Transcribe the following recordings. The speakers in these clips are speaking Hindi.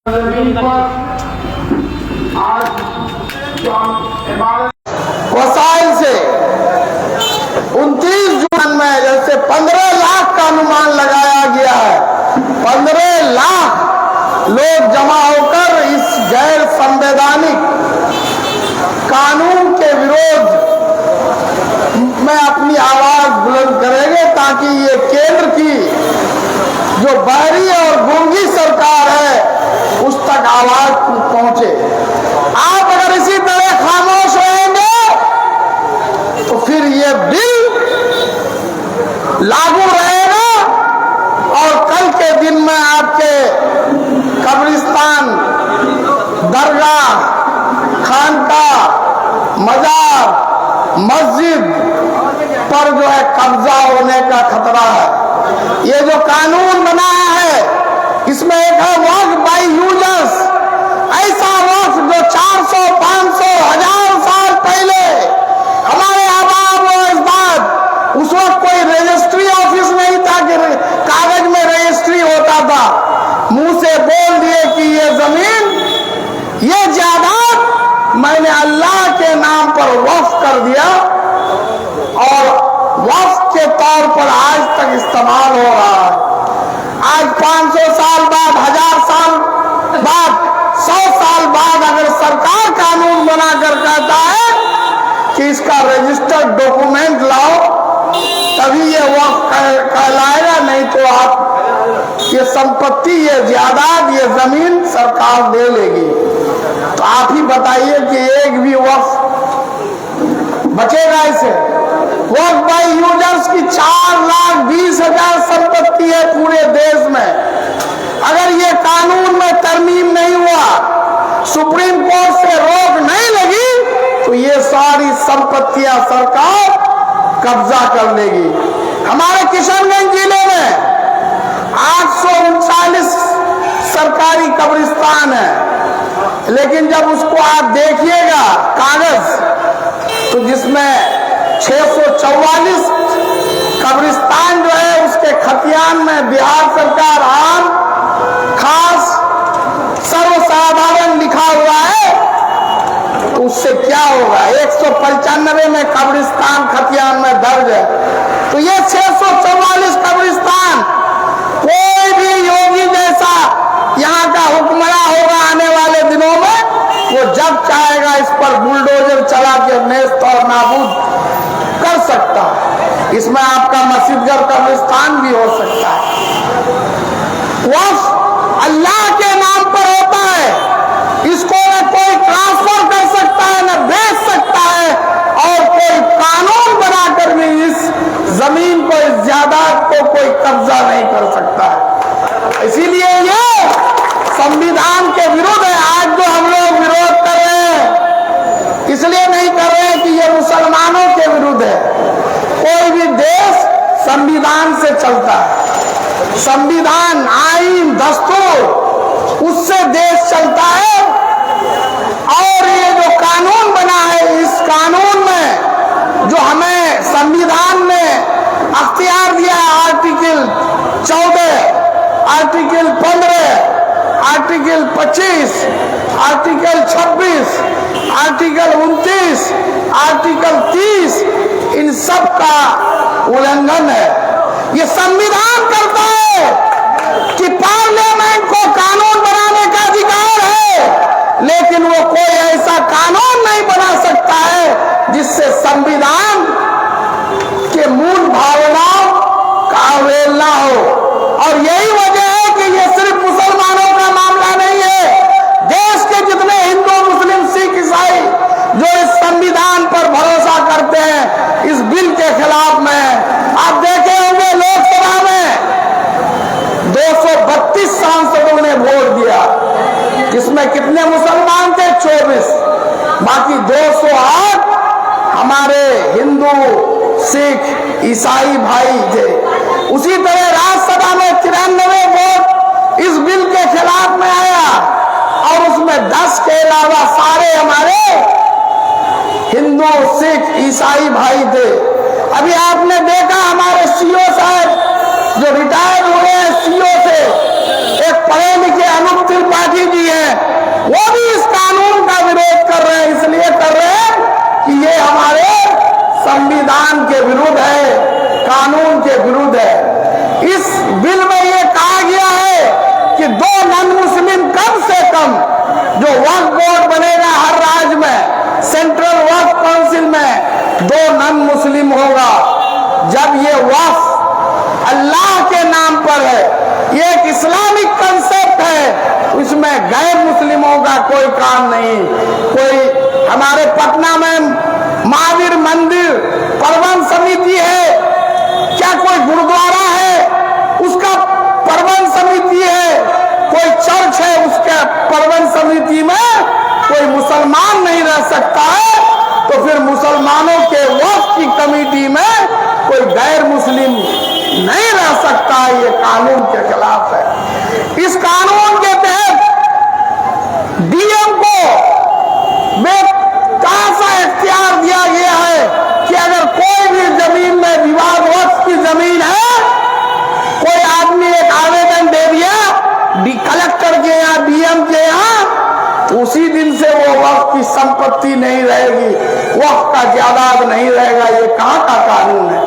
जमीन पर आज जो इमारत वसाइल से 29 जून में जैसे 15 लाख का अनुमान लगाया गया है, 15 लाख लोग जमा होकर इस गैर संवैधानिक कानून के विरोध में अपनी आवाज बुलंद करेंगे ताकि ये केंद्र की जो बहरी और गूंगी सरकार है उस तक आवाज पहुंचे। आप अगर इसी तरह खामोश रहेंगे तो फिर ये बिल लागू रहेगा और कल के दिन में आपके कब्रिस्तान, दरगाह, खानका, मजार, मस्जिद पर जो है कब्जा होने का खतरा है। ये जो कानून बनाया है इसमें एक है वक्फ बाय यूजर्स, ऐसा वक्फ जो 400, 500, 1000 साल पहले हमारे आबाद व अजदाद, उस वक्त कोई रजिस्ट्री ऑफिस नहीं था कि कागज में रजिस्ट्री होता था, मुंह से बोल दिए कि ये जमीन, ये जायदाद मैंने अल्लाह के नाम पर वक्फ कर दिया और वक्फ के तौर पर आज तक इस्तेमाल हो रहा है। आज 500 साल बाद, 1000 साल बाद, 100 साल बाद अगर सरकार कानून बनाकर कहता है कि इसका रजिस्टर्ड डॉक्यूमेंट लाओ तभी ये वक्फ कहलाएगा, नहीं तो आप ये संपत्ति, ये जायदाद, ये जमीन सरकार दे लेगी। तो आप ही बताइए कि एक भी वक्फ बचेगा इसे? वक्फ बाय यूजर्स की 4,20,000 संपत्ति है पूरे देश में। अगर ये कानून में तरमीम नहीं हुआ, सुप्रीम कोर्ट से रोक नहीं लगी तो ये सारी संपत्तियां सरकार कब्जा कर लेगी। हमारे किशनगंज जिले में 839 सरकारी कब्रिस्तान है, लेकिन जब उसको आप देखिएगा कागज तो जिसमें 644 कब्रिस्तान जो है उसके खतियान में बिहार सरकार आम, खास, सर्वसाधारण लिखा हुआ है, तो उससे क्या होगा? 195 में कब्रिस्तान खतियान में दर्ज है, तो ये 644 कब्रिस्तान कोई भी योगी जैसा यहाँ का हुक्मरान होगा आने वाले दिनों में, वो जब चाहेगा इस पर बुलडोजर चला के नेस्त और नाबूद कर सकता है। इसमें आपका मस्जिदगढ़ कब्रिस्तान भी हो सकता है। वक्फ अल्लाह के नाम पर होता है, इसको न कोई ट्रांसफर कर सकता है, न बेच सकता है, और कोई कानून बनाकर भी इस जमीन को, इस जायदाद को कोई कब्जा नहीं कर सकता है। इसीलिए ये संविधान के विरुद्ध है। आज जो हम लोग विरोध कर रहे हैं इसलिए नहीं कर रहे हैं कि ये मुसलमानों के विरुद्ध है। कोई भी देश संविधान से चलता है, संविधान, आईन, दस्तूर, उससे देश चलता है। और ये जो कानून बना है, इस कानून में जो हमें संविधान ने अख्तियार दिया है, article 14, article 15, article 25, article 26, article 29, article 30, इन सब का उल्लंघन है। ये संविधान करता है कि पार्लियामेंट को कानून बनाने का अधिकार है, लेकिन वो कोई ऐसा कानून नहीं बना सकता है जिससे संविधान के मूल भावनाओं का अवहेलना हो। और यही वजह है कि ये सिर्फ मुसलमानों का मामला नहीं है। देश के जितने हिंदू, मुस्लिम, सिख, ईसाई जो इस संविधान पर भरोसा करते हैं, इस बिल के खिलाफ में, आप देखे होंगे लोकसभा में 232 सांसदों ने वोट दिया, जिसमें कितने मुसलमान थे? 24, बाकी 208 हमारे हिंदू, सिख, ईसाई भाई थे। उसी तरह राज्यसभा में 93 वोट इस बिल के खिलाफ में आया और उसमें 10 के अलावा सारे हमारे हिंदू, सिख, ईसाई भाई थे। अभी आपने देखा हमारे सीओ साहब जो रिटायर हुए हैं सीओ से, एक पढ़े लिखे अनूप त्रिपाठी जी निगम, जो वक्फ बोर्ड बनेगा हर राज्य में, सेंट्रल वक्फ काउंसिल में 2 नॉन मुस्लिम होगा। जब ये वक्फ अल्लाह के नाम पर है, ये एक इस्लामिक कंसेप्ट है, इसमें गैर मुस्लिमों का कोई काम नहीं। कोई हमारे पटना में महावीर मंदिर प्रबंध समिति है, क्या कोई गुरुद्वारा है उसका प्रबंध समिति है, कोई चर्च है उसके प्रबंध समिति में कोई मुसलमान नहीं रह सकता है, तो फिर मुसलमानों के वक्फ की कमेटी में कोई गैर मुस्लिम नहीं रह सकता है। ये कानून के खिलाफ है। इस कानून के तहत डीएम को बेतहाशा इख्तियार दिया गया है कि अगर कोई भी जमीन में विवाद वक्फ की जमीन है, कोई आदमी एक आवेदन दे दिया कलेक्टर के यहाँ, डीएम के यहाँ, तो उसी दिन से वो वक्फ की संपत्ति नहीं रहेगी, वक्फ का जायदाद नहीं रहेगा। ये कहाँ का कानून है?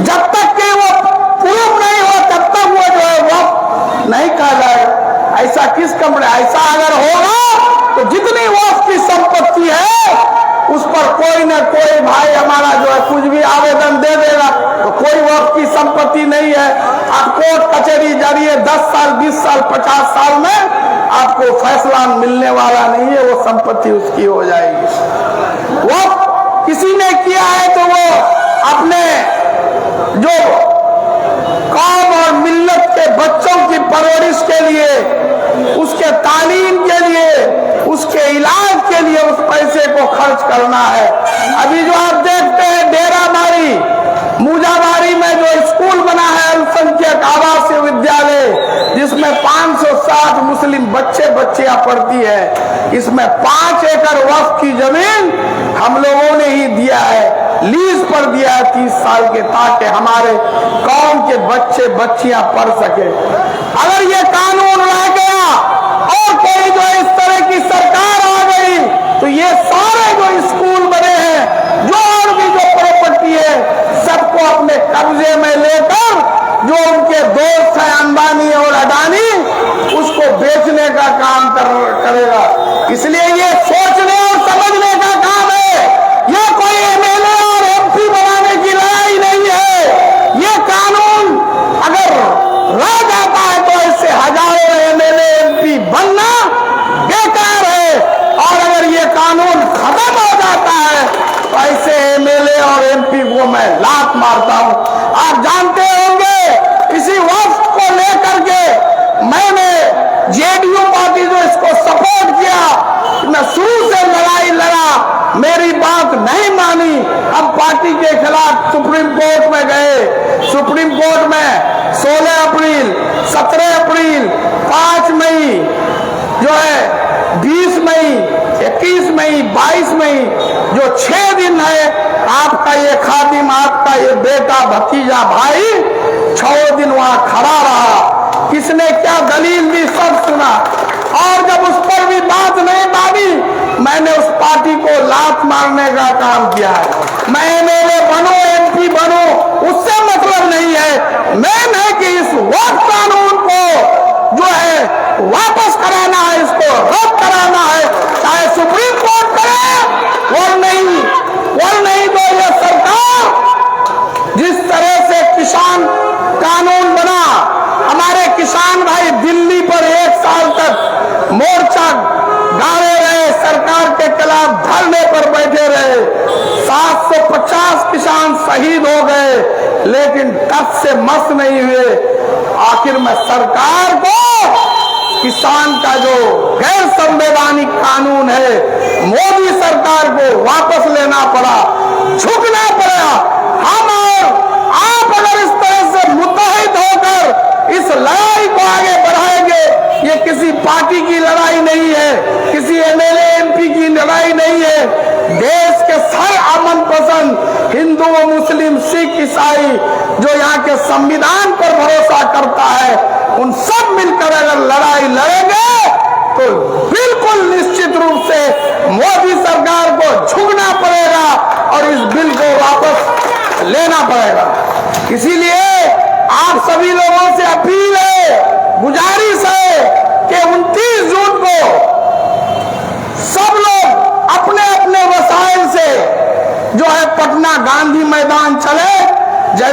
जब तक कि वो प्रूफ नहीं हो तब तक वो जो है वक्फ नहीं कहा जाएगा। ऐसा किस कमरे? ऐसा अगर होगा तो जितनी वक्फ की संपत्ति है उस पर कोई न कोई भाई हमारा जो है कुछ भी आवेदन दे देगा, तो कोई वक्फ की संपत्ति नहीं है। आप कोर्ट कचहरी जरिए 10 साल 20 साल 50 साल में आपको फैसला मिलने वाला नहीं है, वो संपत्ति उसकी हो जाएगी। वक्फ किसी ने किया है तो वो अपने जो कौम और मिल्लत के बच्चों की परवरिश के लिए, उसके तालीम के लिए, उसके इलाज के लिए उस पैसे को खर्च करना है। अभी जो आप देखते हैं डेराबारी, मुजाबारी में जो स्कूल बना है अल्पसंख्यक आवासीय विद्यालय, जिसमें 560 मुस्लिम बच्चे बच्चियां पढ़ती है, इसमें 5 एकड़ वक्फ की जमीन हम लोगों ने ही दिया है, लीज पर दिया है 30 साल के, ताकि हमारे कौम के बच्चे बच्चियां पढ़ सके। अगर ये कानून रह गया और कोई जो इस तरह की सरकार आ गई तो ये सारे जो स्कूल बने हैं, जो और भी जो प्रॉपर्टी है, सबको अपने कब्जे में लेकर जो उनके दोस्त हैं अंबानी और अडानी, उसको बेचने का काम करेगा। इसलिए ये सोचने और समझने का काम है। ये कोई एमएलए और एमपी बनाने की लड़ाई नहीं है। ये कानून अगर रह जाता है तो इससे हजारों एमएलए एमपी बनना बेकार है, और अगर ये कानून खत्म हो जाता है तो ऐसे एमएलए और एमपी को मैं लात मारता हूं। आप जानते होंगे इसी वक्त को लेकर के मैंने जेडीयू पार्टी जो इसको सपोर्ट किया, मैं शुरू से लड़ाई लड़ा, मेरी बात नहीं मानी, हम पार्टी के खिलाफ सुप्रीम कोर्ट में गए। सुप्रीम कोर्ट में 16 अप्रैल, 17 अप्रैल, 5 मई जो है, 20 मई, 21 मई, 22 मई, जो 6 दिन है, आपका ये खादिम, आपका ये बेटा भतीजा भाई 6 दिन वहां खड़ा रहा। किसने क्या दलील दी सब सुना, और जब उस पर भी बात नहीं मानी, मैंने उस पार्टी को लात मारने का काम किया है। मैं एमएलए बनूं, एमपी बनूं, उससे मतलब नहीं है। मेन है कि इस वक्फ कानून को जो है वापस कराना है, इसको रद्द कराना है, चाहे सुप्रीम कोर्ट करे और नहीं तो ये सरकार जिस तरह से किसान कानून बना, हमारे किसान भाई दिल्ली पर 1 साल तक मोर्चा गाड़े रहे, सरकार के खिलाफ धरने पर बैठे रहे, 750 किसान शहीद हो गए, लेकिन टस से मस नहीं हुए। आखिर में सरकार को किसान का जो गैर संवैधानिक कानून है, मोदी सरकार को वापस लेना पड़ा, झुकना पड़ा। हम और आप अगर इस तरह से मुत्तहिद होकर इस लड़ाई को आगे बढ़ाएंगे, ये किसी पार्टी की लड़ाई नहीं है, किसी एमएलए एमपी की लड़ाई नहीं है, देश के हर अमन पसंद हिंदू मुस्लिम सिख ईसाई जो यहाँ के संविधान पर भरोसा करता है, उन सब मिलकर अगर लड़ाई लड़ेंगे तो बिल्कुल निश्चित रूप से मोदी सरकार को झुकना पड़ेगा और इस बिल को वापस लेना पड़ेगा। इसीलिए आप सभी लोगों से अपील है, गुजारिश है कि 29 जून को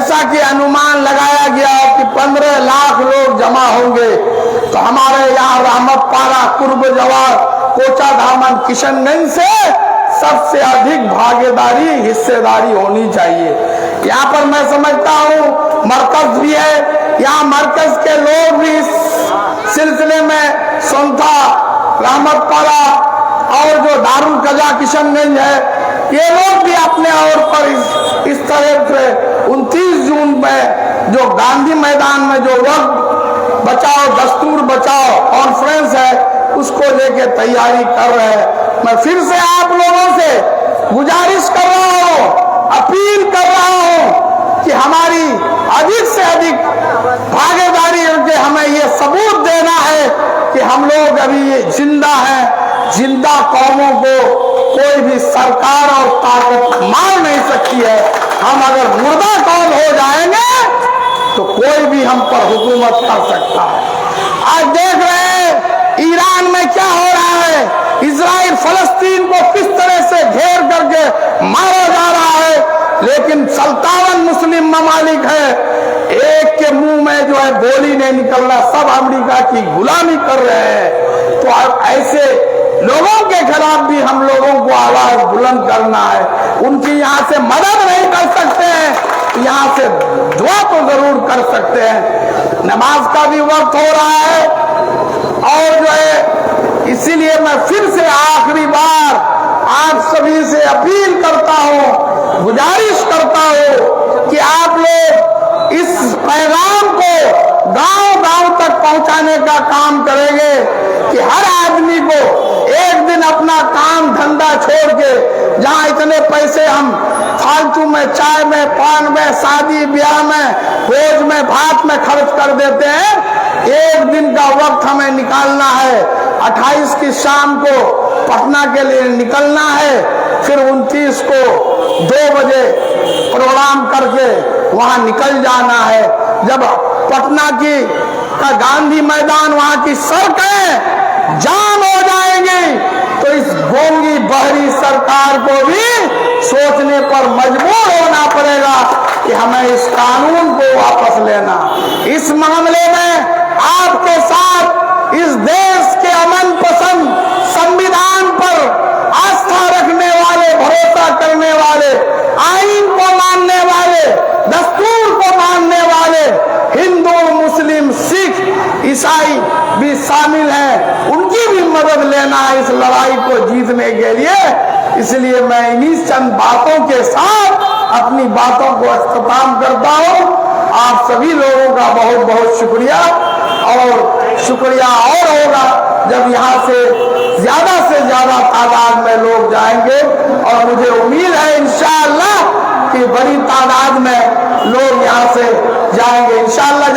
जैसा कि अनुमान लगाया गया कि 15 लाख लोग जमा होंगे, तो हमारे यहाँ रहमतपारा, कुर्ब जवार, कोचा धामन, किशनगंज से सबसे अधिक भागीदारी, हिस्सेदारी होनी चाहिए। यहाँ पर मैं समझता हूँ मरकज भी है, यहाँ मरकज के लोग भी इस सिलसिले में सोनथा, रहमतपारा और जो दारुल कजा किशनगंज है, ये लोग भी अपने और पर इस तरह से 29 जून में जो गांधी मैदान में जो वक्त बचाओ दस्तूर बचाओ कॉन्फ्रेंस है, उसको लेके तैयारी कर रहे हैं। मैं फिर से आप लोगों से गुजारिश कर रहा हूँ, अपील कर रहा हूँ कि हमारी अधिक से अधिक भागीदारी करके हमें ये सबूत देना है कि हम लोग अभी जिंदा हैं। जिंदा कौमों को कोई भी सरकार और ताकत मार नहीं सकती है। हम अगर मुर्दा कौम हो जाएंगे तो कोई भी हम पर हुकूमत कर सकता है। आज देख रहे हैं ईरान में क्या हो रहा है, इजराइल फलस्तीन को किस तरह से घेर करके मारा जा रहा है, लेकिन 57 मुस्लिम ममालिक है, एक के मुंह में जो है बोली नहीं निकल रहा, सब अमेरिका की गुलामी कर रहे हैं। तो अब ऐसे लोगों के खिलाफ भी हम लोगों को आवाज बुलंद करना है। उनकी यहाँ से मदद नहीं कर सकते हैं, यहाँ से दुआ तो जरूर कर सकते हैं। नमाज का भी वक्त हो रहा है और जो है इसीलिए मैं फिर से आखिरी बार आप सभी से अपील करता हूँ, गुजारिश करता हूँ कि आप लोग इस पैगाम को गांव-गांव तक पहुंचाने का काम करेंगे कि हर आदमी को एक दिन अपना काम धंधा छोड़ के, जहाँ इतने पैसे हम फालतू में चाय में, पान में, शादी ब्याह में, भोज में, भात में खर्च कर देते हैं, एक दिन का वक्त हमें निकालना है। 28 की शाम को पटना के लिए निकलना है, फिर 29 को 2 बजे प्रोग्राम करके वहां निकल जाना है। जब पटना की का गांधी मैदान, वहां की सड़कें जाम हो जाएंगी, तो इस गोंगी बहरी सरकार को भी सोचने पर मजबूर होना पड़ेगा कि हमें इस कानून को वापस लेना। इस मामले में आपके साथ इस देश के अमन पसंद, संविधान पर आस्था रखने वाले, भरोसा करने वाले, आईन को मानने वाले, दस्तूर को मानने वाले हिंदू, मुस्लिम, सिख, ईसाई भी शामिल हैं। उनकी भी मदद लेना है इस लड़ाई को जीतने के लिए। इसलिए मैं इन्हीं चंद बातों के साथ अपनी बातों को अख्ताम करता हूँ। आप सभी लोगों का बहुत बहुत शुक्रिया, और शुक्रिया और होगा जब यहाँ से ज्यादा तादाद में लोग जाएंगे, और मुझे उम्मीद है इंशाअल्लाह कि बड़ी तादाद में लोग यहाँ से जाएंगे, इंशाअल्लाह।